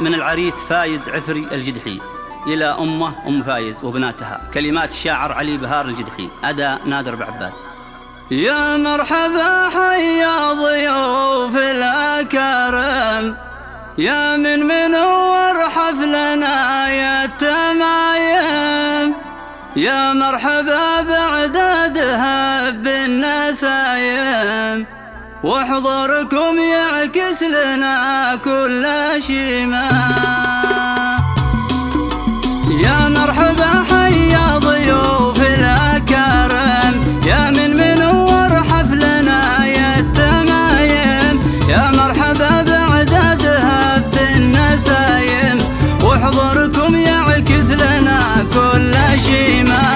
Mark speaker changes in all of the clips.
Speaker 1: من العريس فايز عفري الجدحي إلى أمه أم فايز وبناتها. كلمات الشاعر علي بهار الجدحي، أداء نادر بعباد. يا مرحبا حيا ضيوف الأكارم، يا من منور حفلنا يا التمايم، يا مرحبا بعدادها بالنسايم، وحضوركم يعكس لنا كل شيمة. يا مرحبا حيا ضيوف الأكارم، يا من منور حفلنا يا التمايم، يا مرحبا بعدادها بالنسايم، وحضوركم يعكس لنا كل شيمة.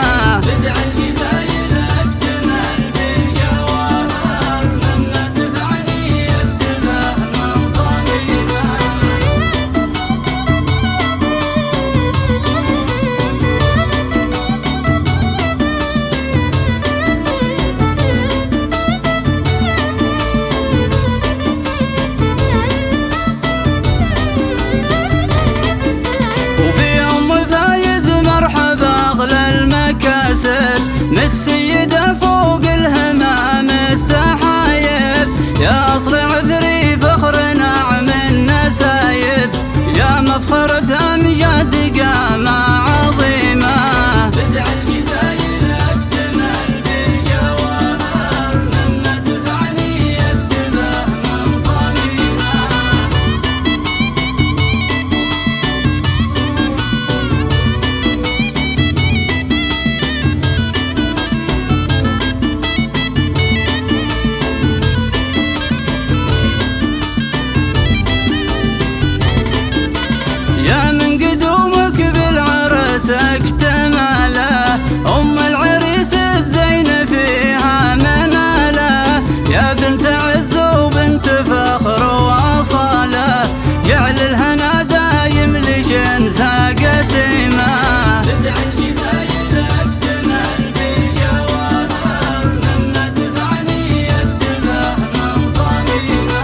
Speaker 1: متسيدة فوق الهمام السحايب، يا أصل عذري فخر نعم النسايب، يا مفخرة أمجاد قامة عظيمة. بدع الجزايل اكتمل بالجواهر، لما تفعني يكتبه من صميمة. اكتماله أم العريس الزين فيها مناله، يا بنت عز وبنت فخر وأصاله، جعل الهنا دايم لشن ساقتيمه. بدع الجزايل اكتمل بالجواهر، لما تفعني يكتبه من صميمه.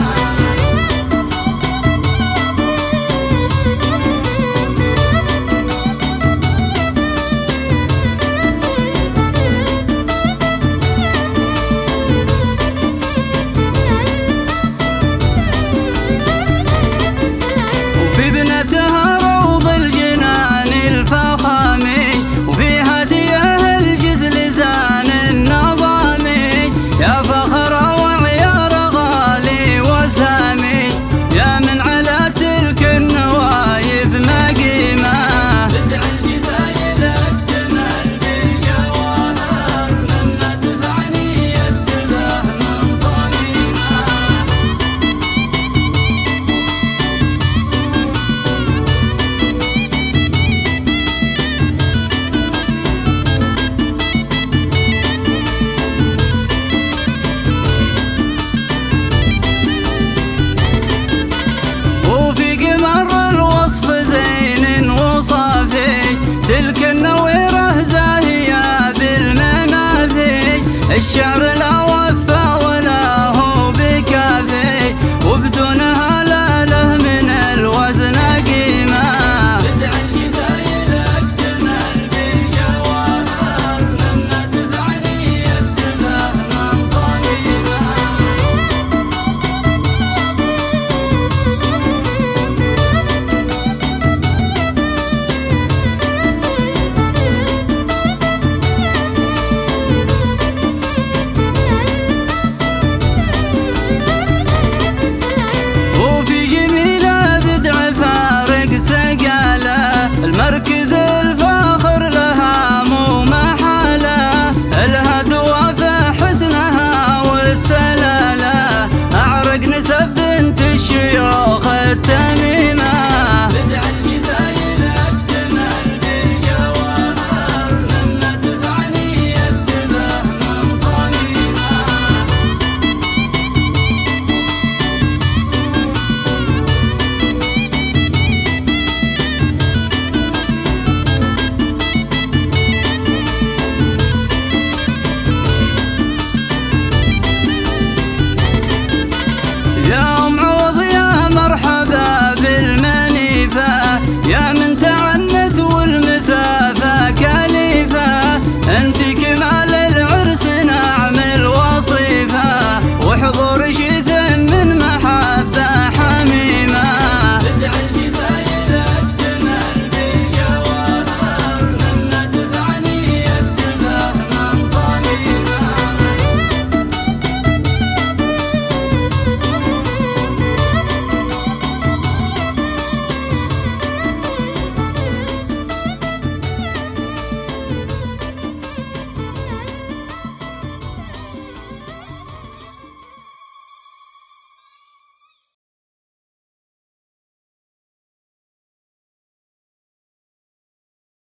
Speaker 1: روض الجنان الفخامي، وفي هديه الجزل زان النظامي، يا فخر وعيار غالي وسامي، يا من على تلك النوايف مقيمة. بدع الجزايل اكتمل بالجواهر، لما تفعني يكتبه من صميمة. تلك النويرة زاهية بالمنافي، الشعر